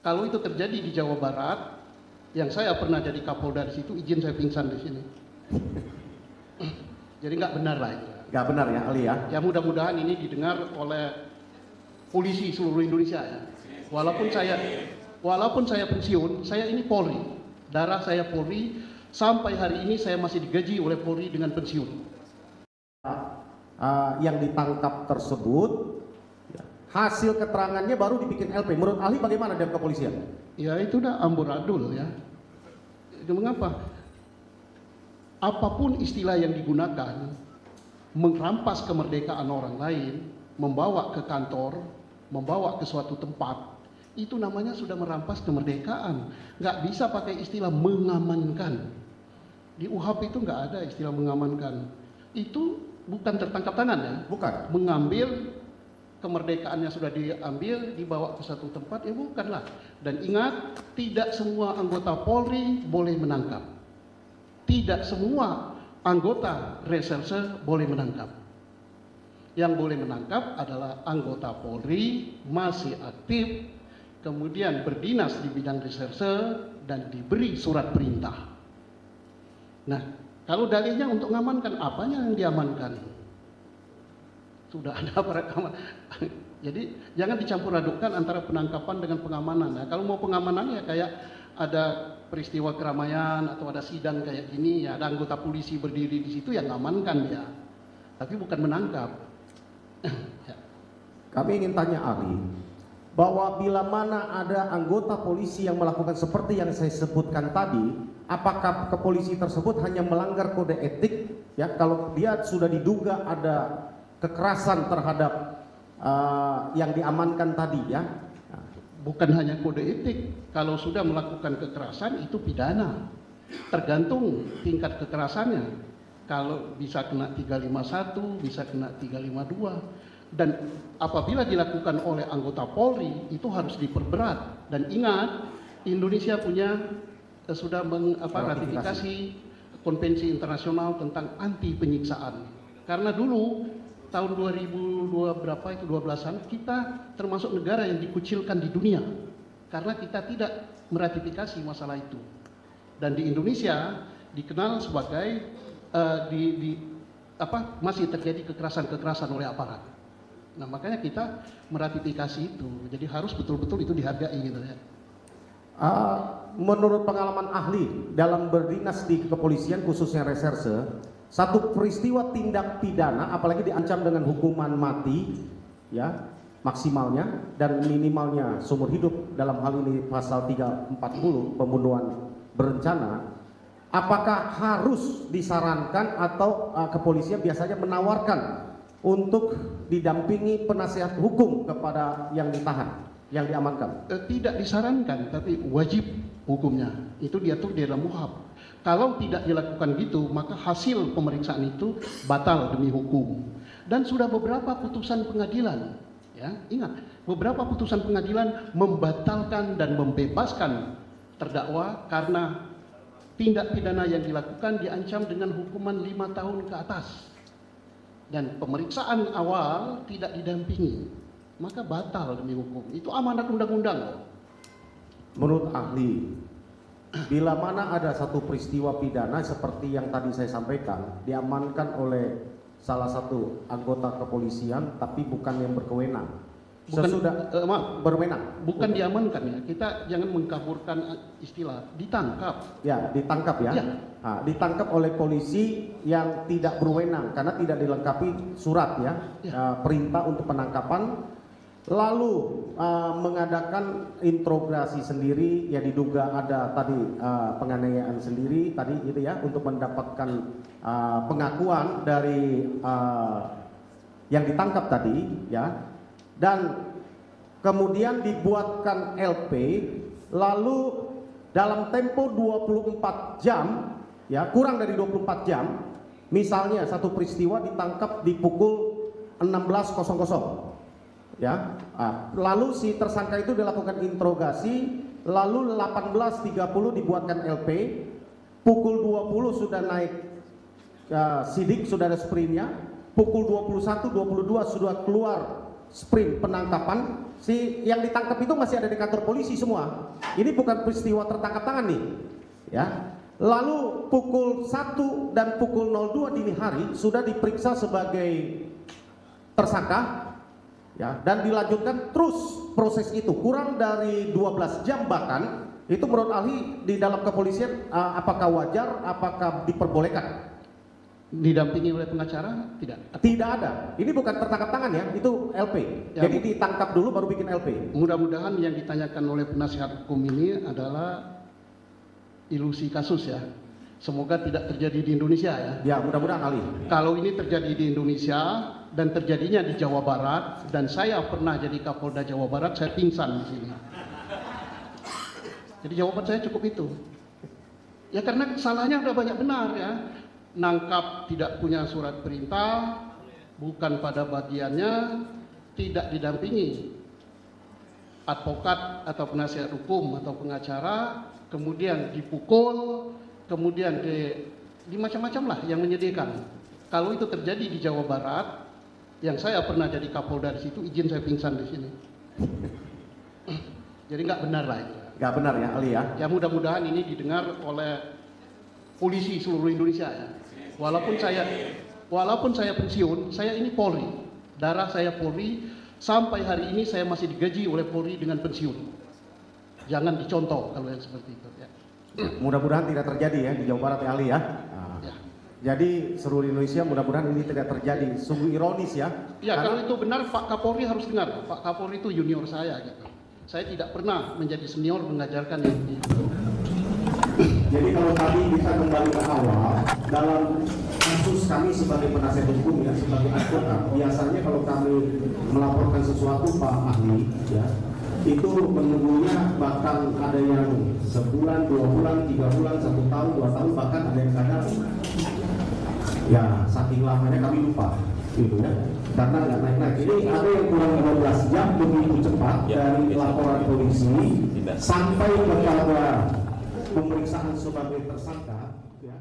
Kalau itu terjadi di Jawa Barat, yang saya pernah jadi Kapolda di situ, izin saya pingsan di sini. Jadi nggak benar lah itu. Nggak benar ya, Ali ya? Ya mudah-mudahan ini didengar oleh polisi seluruh Indonesia ya. Walaupun saya pensiun, saya ini Polri. Darah saya Polri, sampai hari ini saya masih digaji oleh Polri dengan pensiun. Yang ditangkap tersebut, hasil keterangannya baru dibikin LP. Menurut ahli bagaimana dari kepolisian? Ya itu udah amburadul ya. Mengapa? Apapun istilah yang digunakan, merampas kemerdekaan orang lain, membawa ke kantor, membawa ke suatu tempat, itu namanya sudah merampas kemerdekaan. Nggak bisa pakai istilah mengamankan. Di UHAP itu nggak ada istilah mengamankan. Itu bukan tertangkap tangan ya. Bukan. Mengambil kemerdekaannya sudah diambil, dibawa ke satu tempat, ya bukanlah. Dan ingat, tidak semua anggota Polri boleh menangkap. Tidak semua anggota reserse boleh menangkap. Yang boleh menangkap adalah anggota Polri masih aktif, kemudian berdinas di bidang reserse dan diberi surat perintah. Nah, kalau dalihnya untuk mengamankan, apanya yang diamankan? Sudah ada perekaman. Jadi jangan dicampur adukkan antara penangkapan dengan pengamanan. Nah, kalau mau pengamanan ya kayak ada peristiwa keramaian atau ada sidang kayak gini, ya ada anggota polisi berdiri di situ yang ngamankan ya, tapi bukan menangkap. Ya. Kami ingin tanya ahli, bahwa bila mana ada anggota polisi yang melakukan seperti yang saya sebutkan tadi, apakah kepolisi tersebut hanya melanggar kode etik? Ya, kalau dia sudah diduga ada kekerasan terhadap yang diamankan tadi ya. Bukan hanya kode etik, kalau sudah melakukan kekerasan itu pidana. Tergantung tingkat kekerasannya. Kalau bisa kena 351, bisa kena 352. Dan apabila dilakukan oleh anggota Polri itu harus diperberat. Dan ingat, Indonesia punya sudah ratifikasi konvensi internasional tentang anti penyiksaan. Karena dulu tahun 2002 berapa itu 12-an kita termasuk negara yang dikucilkan di dunia karena kita tidak meratifikasi masalah itu. Dan di Indonesia dikenal sebagai masih terjadi kekerasan-kekerasan oleh aparat. Nah, makanya kita meratifikasi itu. Jadi harus betul-betul itu dihargai gitu ya. Menurut pengalaman ahli dalam berdinas di kepolisian khususnya reserse, satu peristiwa tindak pidana apalagi diancam dengan hukuman mati ya maksimalnya dan minimalnya seumur hidup, dalam hal ini pasal 340 pembunuhan berencana, apakah harus disarankan atau kepolisian biasanya menawarkan untuk didampingi penasihat hukum kepada yang ditahan, yang diamankan? Tidak disarankan, tapi wajib hukumnya. Itu diatur di dalam UHAP. Kalau tidak dilakukan gitu, maka hasil pemeriksaan itu batal demi hukum. Dan sudah beberapa putusan pengadilan, ya ingat, beberapa putusan pengadilan membatalkan dan membebaskan terdakwa karena tindak pidana yang dilakukan diancam dengan hukuman 5 tahun ke atas. Dan pemeriksaan awal tidak didampingi, maka batal demi hukum. Itu amanat undang-undang. Menurut ahli, bila mana ada satu peristiwa pidana seperti yang tadi saya sampaikan, diamankan oleh salah satu anggota kepolisian tapi bukan yang berkewenang, berwenang, bukan diamankan ya, kita jangan mengkaburkan istilah, ditangkap ya, ditangkap ya, ya. Nah, ditangkap oleh polisi yang tidak berwenang karena tidak dilengkapi surat ya, ya. Perintah untuk penangkapan, lalu mengadakan interogasi sendiri, ya diduga ada tadi penganiayaan sendiri tadi gitu ya, untuk mendapatkan pengakuan dari yang ditangkap tadi ya, dan kemudian dibuatkan LP, lalu dalam tempo 24 jam ya, kurang dari 24 jam, misalnya satu peristiwa ditangkap di pukul 16.00 ya, lalu si tersangka itu dilakukan interogasi, lalu 18.30 dibuatkan LP, pukul 20 sudah naik sidik, sudah ada sprintnya, pukul 21, 22 sudah keluar sprint penangkapan, yang ditangkap itu masih ada di kantor polisi semua. Ini bukan peristiwa tertangkap tangan nih. Ya. Lalu pukul 1 dan pukul 02 dini hari sudah diperiksa sebagai tersangka ya, dan dilanjutkan terus proses itu kurang dari 12 jam bahkan. Itu menurut ahli di dalam kepolisian apakah wajar, apakah diperbolehkan? Didampingi oleh pengacara? Tidak. Tidak ada. Ini bukan tertangkap tangan ya, itu LP. Ya, jadi ditangkap dulu baru bikin LP. Mudah-mudahan yang ditanyakan oleh penasihat hukum ini adalah ilusi kasus ya. Semoga tidak terjadi di Indonesia ya. Ya, mudah-mudahan ahli. Kalau ini terjadi di Indonesia dan terjadinya di Jawa Barat, dan saya pernah jadi Kapolda Jawa Barat, saya pingsan di sini. Jadi jawaban saya cukup itu. Ya karena salahnya udah banyak benar ya. Nangkap tidak punya surat perintah, bukan pada bagiannya, tidak didampingi advokat atau penasihat hukum atau pengacara, kemudian dipukul, kemudian di macam-macam lah yang menyedihkan. Kalau itu terjadi di Jawa Barat, yang saya pernah jadi Kapolda di situ, izin saya pingsan di sini. Jadi nggak benar lah itu. Nggak benar ya, ahli ya. Ya mudah-mudahan ini didengar oleh polisi seluruh Indonesia ya. Walaupun saya pensiun, saya ini Polri. Darah saya Polri, sampai hari ini saya masih digaji oleh Polri dengan pensiun. Jangan dicontoh kalau yang seperti itu ya. Mudah-mudahan tidak terjadi ya di Jawa Barat ya, ahli ya. Nah, Ya. Jadi seluruh Indonesia mudah-mudahan ini tidak terjadi. Sungguh ironis ya. Ya, karena kalau itu benar Pak Kapolri harus dengar. Pak Kapolri itu junior saya gitu. Saya tidak pernah menjadi senior mengajarkan yang itu. Jadi kalau tadi kita kembali ke awal, dalam kasus kami sebagai penasihat hukum ya, sebagai advokat, biasanya kalau kami melaporkan sesuatu Pak ahli ya, itu menunggunya bahkan ada yang sebulan, 2 bulan, 3 bulan, 1 tahun, 2 tahun, bahkan ada yang kadang ya saking lamanya kami lupa gitu ya, karena nggak naik-naik. Ini ada yang kurang 12 jam begitu cepat dari laporan polisi sampai kepada pemeriksaan sebagai tersangka ya.